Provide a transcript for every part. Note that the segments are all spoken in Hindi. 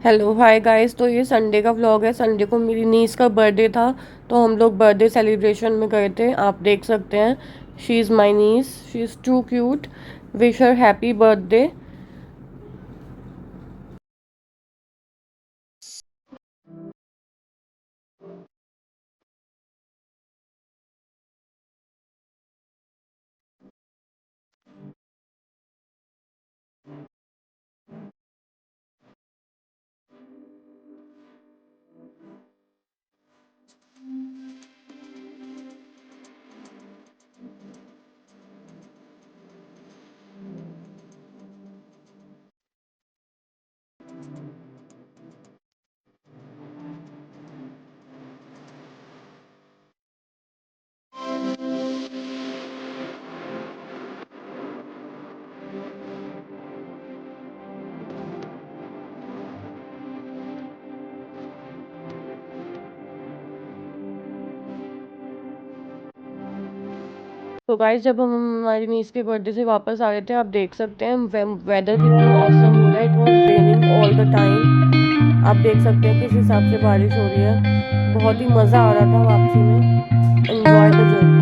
Hello hi guys. तो ये संडे का व्लॉग है। संडे को मेरी नीस का बर्थडे था, तो हम लोग बर्थडे सेलिब्रेशन में गए थे। आप देख सकते हैं, she is my niece, she is too cute. Wish her happy birthday. तो गाइस, जब हम हमारी नीस के बर्थडे से वापस आ रहे थे, आप देख सकते हैं वेदर कितना ऑसम हो रहा है। It was raining all the time. आप देख सकते हैं किस हिसाब से बारिश हो रही है। बहुत ही मज़ा आ रहा था वापसी में। Enjoy the journey.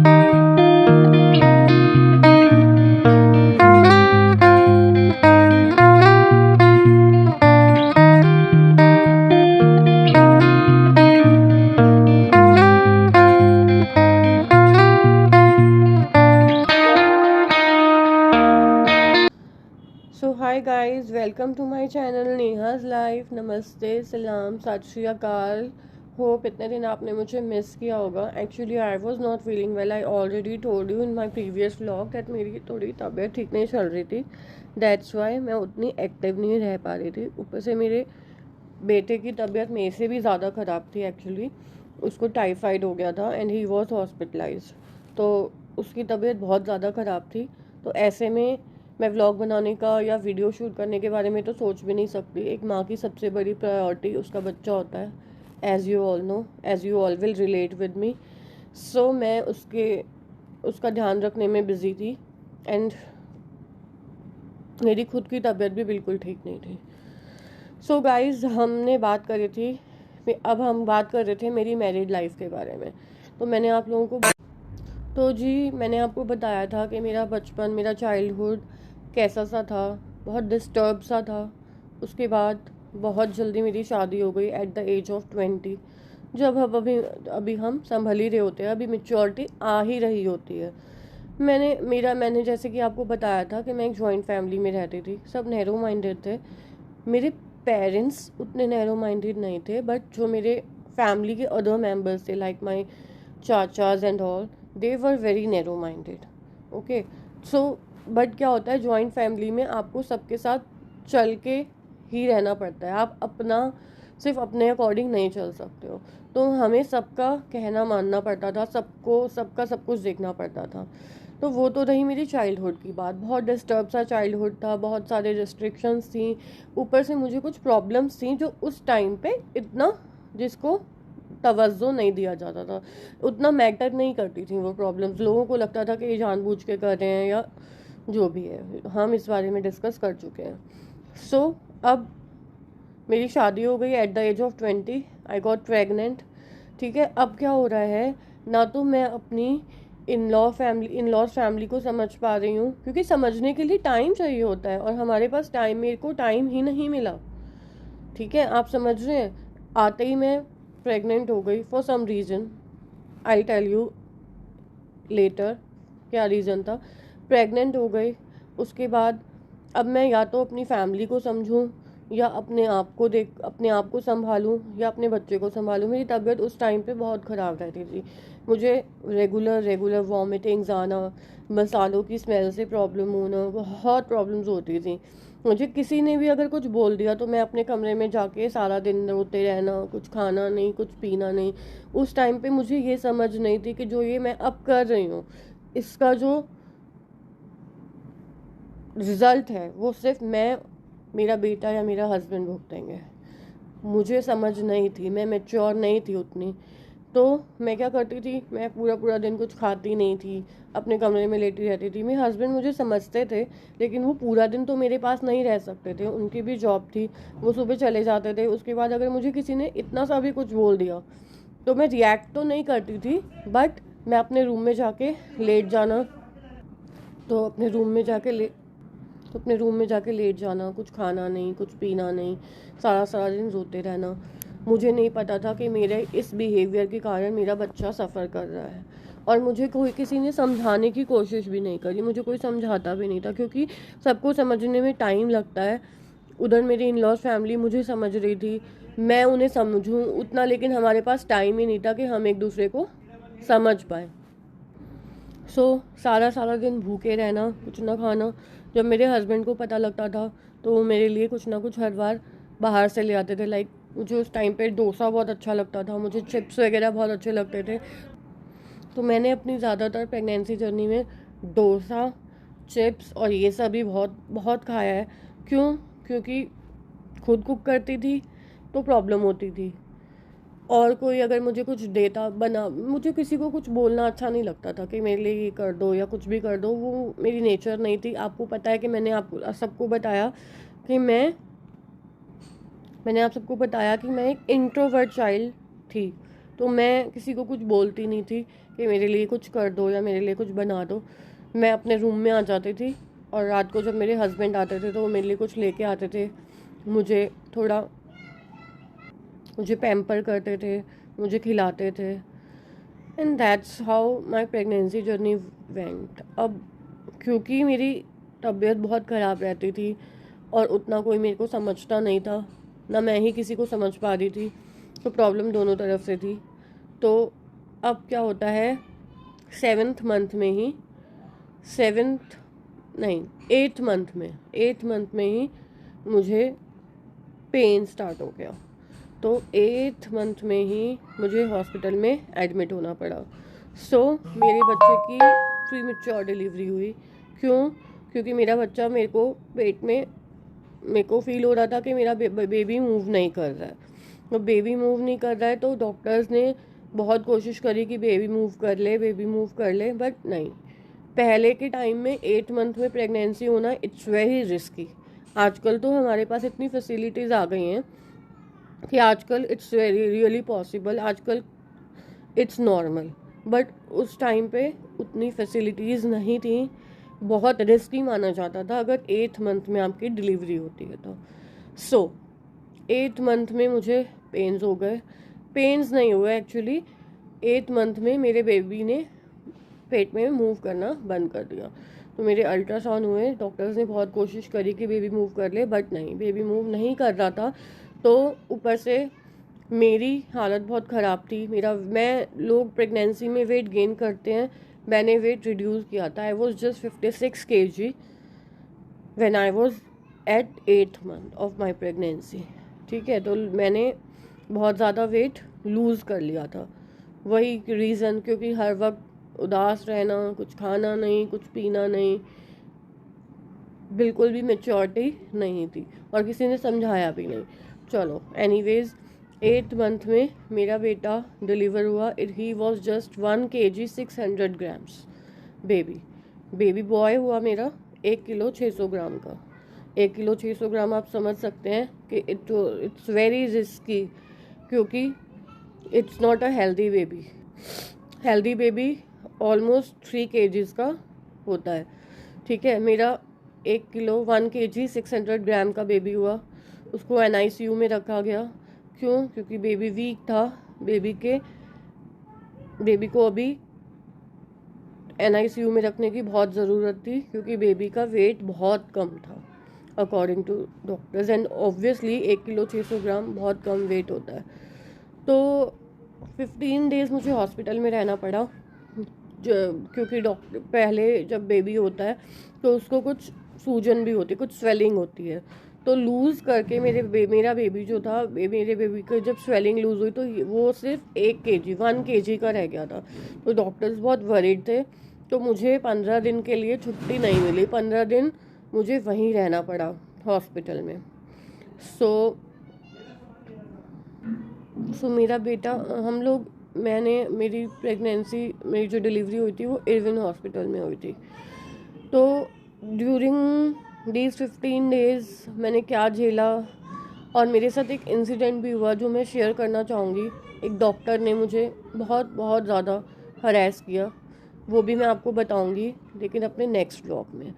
So hi guys, welcome to my channel Neha's life. नमस्ते, सलाम, सत श्री अकाल। होप इतने दिन आपने मुझे मिस किया होगा। Actually I was not feeling well. I already told you in my previous vlog that मेरी थोड़ी तबीयत ठीक नहीं चल रही थी। दैट्स वाई मैं उतनी एक्टिव नहीं रह पा रही थी। ऊपर से मेरे बेटे की तबीयत मेरे से भी ज़्यादा ख़राब थी एक्चुअली। उसको टाइफाइड हो गया था एंड ही वॉज हॉस्पिटलाइज। तो उसकी तबीयत बहुत ज़्यादा ख़राब थी। तो ऐसे में मैं व्लॉग बनाने का या वीडियो शूट करने के बारे में तो सोच भी नहीं सकती। एक माँ की सबसे बड़ी प्रायोरिटी उसका बच्चा होता है। As you all know, as you all will relate with me. So मैं उसका ध्यान रखने में बिज़ी थी। एंड मेरी खुद की तबीयत भी बिल्कुल ठीक नहीं थी। सो गाइज, हमने बात करी थी, अब हम बात कर रहे थे मेरी मैरिड लाइफ के बारे में। तो मैंने आप लोगों को तो जी मैंने आपको बताया था कि मेरा बचपन, मेरा चाइल्डहुड कैसा सा था। बहुत डिस्टर्ब सा था। उसके बाद बहुत जल्दी मेरी शादी हो गई एट द एज ऑफ 20। जब अब अभी हम संभल ही रहे होते हैं, अभी मेच्योरिटी आ ही रही होती है। मैंने जैसे कि आपको बताया था कि मैं एक जॉइंट फैमिली में रहती थी। सब नैरो माइंडेड थे। मेरे पेरेंट्स उतने नैरो माइंडेड नहीं थे, बट जो मेरे फैमिली के अदर मेंबर्स थे, लाइक माय चाचाज and all, they were very narrow minded. Okay. So but क्या होता है, जॉइंट फैमिली में आपको सबके साथ चल के ही रहना पड़ता है। आप अपना सिर्फ अपने अकॉर्डिंग नहीं चल सकते हो। तो हमें सबका कहना मानना पड़ता था, सबको सबका सब कुछ देखना पड़ता था। तो वो तो रही मेरी चाइल्डहुड की बात। बहुत डिस्टर्ब सा चाइल्डहुड था, बहुत सारे रिस्ट्रिक्शंस थी। ऊपर से मुझे कुछ प्रॉब्लम्स थी जो उस टाइम पे इतना, जिसको तवज्जो नहीं दिया जाता था, उतना मैटर नहीं करती थी वो प्रॉब्लम्स। लोगों को लगता था कि ये जानबूझ के कर रहे हैं या जो भी है। हम इस बारे में डिस्कस कर चुके हैं। सो अब मेरी शादी हो गई at the age of 20। I got pregnant. ठीक है। अब क्या हो रहा है, ना तो मैं अपनी इन लॉज फैमिली को समझ पा रही हूँ, क्योंकि समझने के लिए टाइम चाहिए होता है और हमारे पास टाइम, मेरे को टाइम ही नहीं मिला। ठीक है, आप समझ रहे हैं। आते ही मैं प्रेग्नेंट हो गई for some reason. I tell you later क्या रीज़न था। प्रेग्नेंट हो गई। उसके बाद अब मैं या तो अपनी फैमिली को समझूं, या अपने आप को संभालूं, या अपने बच्चे को संभालूं। मेरी तबीयत उस टाइम पे बहुत ख़राब रहती थी। मुझे रेगुलर रेगुलर वॉमिटिंग्स आना, मसालों की स्मेल से प्रॉब्लम होना, बहुत प्रॉब्लम्स होती थी। मुझे किसी ने भी अगर कुछ बोल दिया तो मैं अपने कमरे में जाके सारा दिन रोते रहना, कुछ खाना नहीं, कुछ पीना नहीं। उस टाइम पे मुझे ये समझ नहीं थी कि जो ये मैं अब कर रही हूँ, इसका जो रिजल्ट है वो सिर्फ मैं, मेरा बेटा या मेरा हस्बैंड भुगतेंगे। मुझे समझ नहीं थी, मैं मैच्योर नहीं थी उतनी। तो मैं क्या करती थी, मैं पूरा पूरा दिन कुछ खाती नहीं थी, अपने कमरे में लेटी रहती थी। मेरे हस्बैंड मुझे समझते थे, लेकिन वो पूरा दिन तो मेरे पास नहीं रह सकते थे, उनकी भी जॉब थी, वो सुबह चले जाते थे। उसके बाद अगर मुझे किसी ने इतना सा भी कुछ बोल दिया तो मैं रिएक्ट तो नहीं करती थी, बट मैं अपने रूम में जाके लेट जाना, तो अपने रूम में जाके लेट जाना, कुछ खाना नहीं, कुछ पीना नहीं, सारा सारा दिन रोते रहना। मुझे नहीं पता था कि मेरे इस बिहेवियर के कारण मेरा बच्चा सफ़र कर रहा है, और मुझे कोई किसी ने समझाने की कोशिश भी नहीं करी, मुझे कोई समझाता भी नहीं था, क्योंकि सबको समझने में टाइम लगता है। उधर मेरी इन लॉज फैमिली मुझे समझ रही थी, मैं उन्हें समझूं उतना, लेकिन हमारे पास टाइम ही नहीं था कि हम एक दूसरे को समझ पाए। सारा सारा दिन भूखे रहना, कुछ ना खाना। जब मेरे हस्बैंड को पता लगता था तो वो मेरे लिए कुछ ना कुछ हर बार बाहर से ले आते थे। लाइक मुझे उस टाइम पे डोसा बहुत अच्छा लगता था, मुझे चिप्स वगैरह बहुत अच्छे लगते थे। तो मैंने अपनी ज़्यादातर प्रेगनेंसी जर्नी में डोसा, चिप्स और ये सब भी बहुत बहुत खाया है। क्यों? क्योंकि खुद कुक करती थी तो प्रॉब्लम होती थी, और कोई अगर मुझे कुछ देता बना, मुझे किसी को कुछ बोलना अच्छा नहीं लगता था कि मेरे लिए ये कर दो या कुछ भी कर दो, वो मेरी नेचर नहीं थी। आपको पता है कि मैंने आपको सबको बताया कि मैंने आप सबको बताया कि मैं एक इंट्रोवर्ट चाइल्ड थी, तो मैं किसी को कुछ बोलती नहीं थी कि मेरे लिए कुछ कर दो या मेरे लिए कुछ बना दो। मैं अपने रूम में आ जाती थी, और रात को जब मेरे हस्बैंड आते थे तो वो मेरे लिए कुछ लेके आते थे, मुझे पैम्पर करते थे, मुझे खिलाते थे। And that's how my pregnancy journey went. अब क्योंकि मेरी तबीयत बहुत ख़राब रहती थी और उतना कोई मेरे को समझता नहीं था, ना मैं ही किसी को समझ पा रही थी, तो प्रॉब्लम दोनों तरफ से थी। तो अब क्या होता है, सेवन्थ मंथ में ही एट्थ मंथ में ही मुझे पेन स्टार्ट हो गया। तो एट्थ मंथ में ही मुझे हॉस्पिटल में एडमिट होना पड़ा। मेरे बच्चे की प्री मैच्योर डिलीवरी हुई। क्यों? क्योंकि मेरा बच्चा मेरे को पेट में, मेरे को फील हो रहा था कि मेरा बेबी मूव नहीं कर रहा है। तो बेबी मूव नहीं कर रहा है तो डॉक्टर्स ने बहुत कोशिश करी कि बेबी मूव कर ले, बट नहीं। पहले के टाइम में 8 मंथ में प्रेगनेंसी होना इट्स वेरी रिस्की। आजकल तो हमारे पास इतनी फैसिलिटीज़ आ गई हैं कि आजकल इट्स वेरी रियली पॉसिबल, आजकल इट्स नॉर्मल, बट उस टाइम पे उतनी फैसिलिटीज़ नहीं थी। बहुत रिस्की माना जाता था अगर 8th मंथ में आपकी डिलीवरी होती है तो। 8th मंथ में मुझे पेन्स हो गए, पेन्स नहीं हुए एक्चुअली। 8th मंथ में मेरे बेबी ने पेट में मूव करना बंद कर दिया, तो मेरे अल्ट्रासाउंड हुए, डॉक्टर्स ने बहुत कोशिश करी कि बेबी मूव कर ले, बट नहीं, बेबी मूव नहीं कर रहा था। तो ऊपर से मेरी हालत बहुत ख़राब थी। लोग प्रेगनेंसी में वेट गेन करते हैं, मैंने वेट रिड्यूस किया था। I was just 56 kg when I was at 8th month of my pregnancy. ठीक है, तो मैंने बहुत ज़्यादा वेट लूज़ कर लिया था। वही रीज़न, क्योंकि हर वक्त उदास रहना, कुछ खाना नहीं, कुछ पीना नहीं, बिल्कुल भी मैच्योरिटी नहीं थी, और किसी ने समझाया भी नहीं। चलो एनीवेज, 8th मंथ में मेरा बेटा डिलीवर हुआ। He was just 1 kg 600 grams baby boy हुआ मेरा, 1 किलो 600 ग्राम का। 1 किलो 600 ग्राम आप समझ सकते हैं कि इट्स वेरी रिस्की, क्योंकि it's not a healthy baby almost 3 kgs का होता है। ठीक है, मेरा 1 किलो 1 kg 600 ग्राम का बेबी हुआ। उसको NICU में रखा गया। क्यों? क्योंकि बेबी वीक था। बेबी को अभी NICU में रखने की बहुत ज़रूरत थी, क्योंकि बेबी का वेट बहुत कम था according to doctors, and obviously 1 kilo 600 gram बहुत कम वेट होता है। तो 15 डेज़ मुझे हॉस्पिटल में रहना पड़ा, क्योंकि डॉक्टर पहले जब बेबी होता है तो उसको कुछ सूजन भी होती है, कुछ स्वेलिंग होती है। तो लूज़ करके मेरा बेबी जो था, मेरे बेबी का जब स्वेलिंग लूज़ हुई तो वो सिर्फ 1 kg का रह गया था। तो डॉक्टर्स बहुत वरीड थे, तो मुझे 15 दिन के लिए छुट्टी नहीं मिली। 15 दिन मुझे वहीं रहना पड़ा हॉस्पिटल में। सो मेरा बेटा, मेरी प्रेगनेंसी, मेरी जो डिलीवरी हुई थी वो इरविन हॉस्पिटल में हुई थी। तो ड्यूरिंग दीज 15 डेज़ मैंने क्या झेला, और मेरे साथ एक इंसिडेंट भी हुआ जो मैं शेयर करना चाहूँगी। एक डॉक्टर ने मुझे बहुत बहुत ज़्यादा हरास किया, वो भी मैं आपको बताऊँगी, लेकिन अपने नेक्स्ट ब्लॉग में।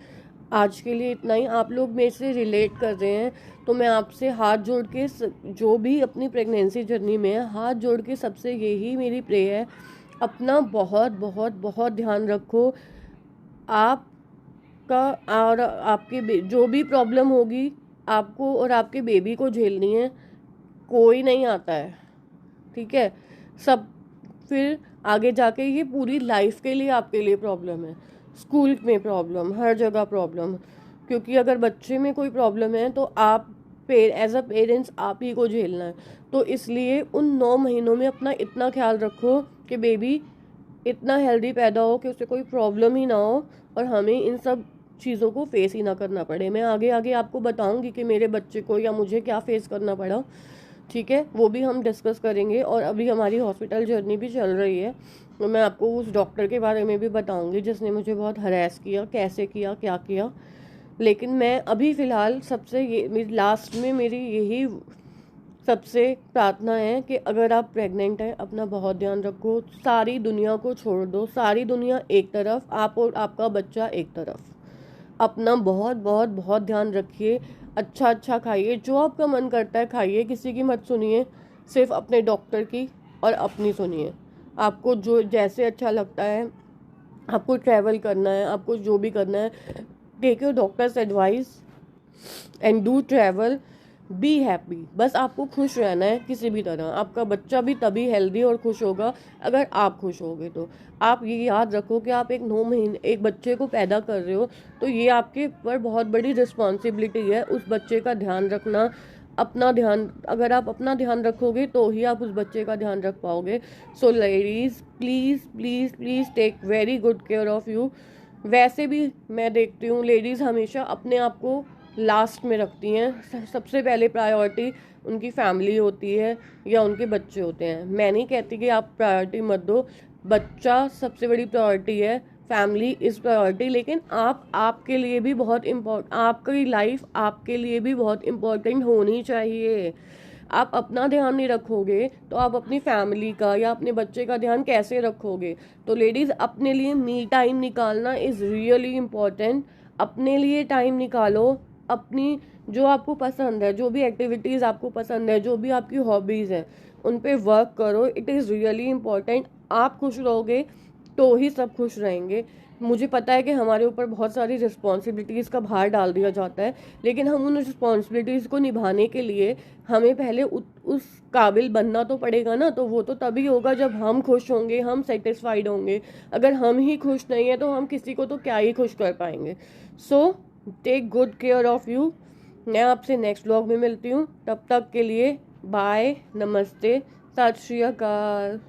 आज के लिए इतना ही। आप लोग मेरे से रिलेट कर रहे हैं तो मैं आपसे हाथ जोड़ के जो भी अपनी प्रेगनेंसी जर्नी में है, हाथ जोड़ के सबसे यही मेरी प्रे है, अपना बहुत बहुत बहुत ध्यान रखो। आपका और आपके जो भी प्रॉब्लम होगी आपको और आपके बेबी को झेलनी है, कोई नहीं आता है, ठीक है। सब फिर आगे जाके ये पूरी लाइफ के लिए आपके लिए प्रॉब्लम है। स्कूल में प्रॉब्लम, हर जगह प्रॉब्लम, क्योंकि अगर बच्चे में कोई प्रॉब्लम है तो आप एज अ पेरेंट्स आप ही को झेलना है। तो इसलिए उन 9 महीनों में अपना इतना ख्याल रखो कि बेबी इतना हेल्दी पैदा हो कि उसे कोई प्रॉब्लम ही ना हो और हमें इन सब चीज़ों को फेस ही ना करना पड़े। मैं आगे आगे आपको बताऊंगी कि मेरे बच्चे को या मुझे क्या फेस करना पड़ा, ठीक है, वो भी हम डिस्कस करेंगे। और अभी हमारी हॉस्पिटल जर्नी भी चल रही है, तो मैं आपको उस डॉक्टर के बारे में भी बताऊंगी जिसने मुझे बहुत हरास किया, कैसे किया, क्या किया। लेकिन मैं अभी फ़िलहाल सबसे ये लास्ट में मेरी यही सबसे प्रार्थना है कि अगर आप प्रेग्नेंट हैं अपना बहुत ध्यान रखो। सारी दुनिया को छोड़ दो, सारी दुनिया एक तरफ, आप और आपका बच्चा एक तरफ। अपना बहुत बहुत बहुत ध्यान रखिए, अच्छा खाइए, जो आपका मन करता है खाइए, किसी की मत सुनिए, सिर्फ अपने डॉक्टर की और अपनी सुनिए। आपको जो जैसे अच्छा लगता है, आपको ट्रैवल करना है, आपको जो भी करना है, take your doctor's advice and do travel, be happy. बस आपको खुश रहना है किसी भी तरह। आपका बच्चा भी तभी हेल्दी और खुश होगा अगर आप खुश होगे। तो आप ये याद रखो कि आप एक 9 महीने एक बच्चे को पैदा कर रहे हो, तो ये आपके ऊपर बहुत बड़ी रिस्पॉन्सिबिलिटी है उस बच्चे का ध्यान रखना। अपना ध्यान, अगर आप अपना ध्यान रखोगे तो ही आप उस बच्चे का ध्यान रख पाओगे। So ladies, please please please take very good care of you. वैसे भी मैं देखती हूँ लेडीज़ हमेशा अपने आप को लास्ट में रखती हैं, सबसे पहले प्रायोरिटी उनकी फैमिली होती है या उनके बच्चे होते हैं। मैं नहीं कहती कि आप प्रायोरिटी मत दो, बच्चा सबसे बड़ी प्रायोरिटी है, फैमिली इज़ प्रायोरिटी, लेकिन आपके लिए भी बहुत आपकी लाइफ आपके लिए भी बहुत इम्पोर्टेंट होनी चाहिए। आप अपना ध्यान नहीं रखोगे तो आप अपनी फैमिली का या अपने बच्चे का ध्यान कैसे रखोगे। तो लेडीज़, अपने लिए मी टाइम निकालना इज़ रियली इम्पोर्टेंट। अपने लिए टाइम निकालो, अपनी जो आपको पसंद है, जो भी एक्टिविटीज़ आपको पसंद है, जो भी आपकी हॉबीज़ हैं, उन पे वर्क करो। It is really important. आप खुश रहोगे तो ही सब खुश रहेंगे। मुझे पता है कि हमारे ऊपर बहुत सारी रिस्पॉन्सिबिलिटीज़ का भार डाल दिया जाता है, लेकिन हम उन रिस्पॉन्सिबिलिटीज़ को निभाने के लिए हमें पहले उस काबिल बनना तो पड़ेगा ना। तो वो तो तभी होगा जब हम खुश होंगे, हम सेटिस्फाइड होंगे। अगर हम ही खुश नहीं हैं तो हम किसी को तो क्या ही खुश कर पाएंगे। So take good care of you. मैं आपसे नेक्स्ट व्लॉग में मिलती हूँ, तब तक के लिए बाय, नमस्ते, सत श्री अकाल।